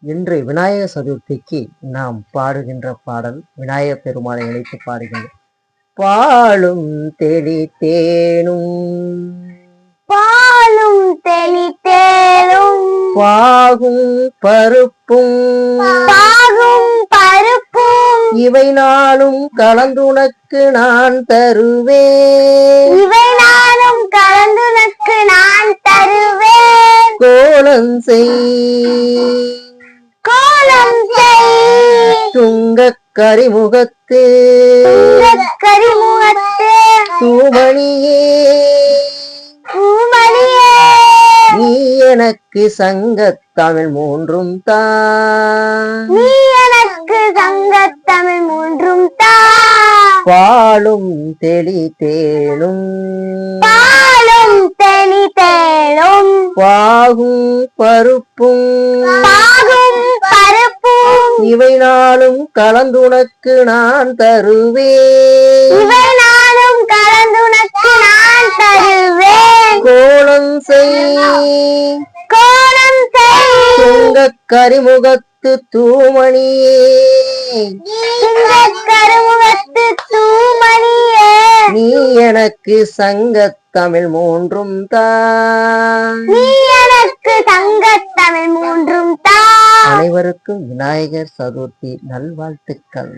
இன்று விநாயகர் சதுர்த்திக்கு நாம் பாடுகின்ற பாடல் விநாயகர் பெருமானை நினைத்து பாடுகின்ற பாலும் தெளித்தேனும் பாலும் தெளித்தேனும் பாகும் பருப்பும் இவை நாளும் கலந்துனக்கு நான் தருவேன் கோலம் செய் துங்கக் கரிமுகத்து தூமணியே நீ எனக்கு சங்கத் தமிழ் மூன்றும் பாலும் தெளித்தேனும் பாகும் பருப்பும் இவை நாளும் கலந்துனக்கு நான் தருவேன் கோலம் செய் துங்கக் கரிமுகத்து தூமணியே நீ எனக்கு சங்கத் தமிழ் மூன்றும் அனைவருக்கும் விநாயகர் சதுர்த்தி நல்வாழ்த்துக்கள்.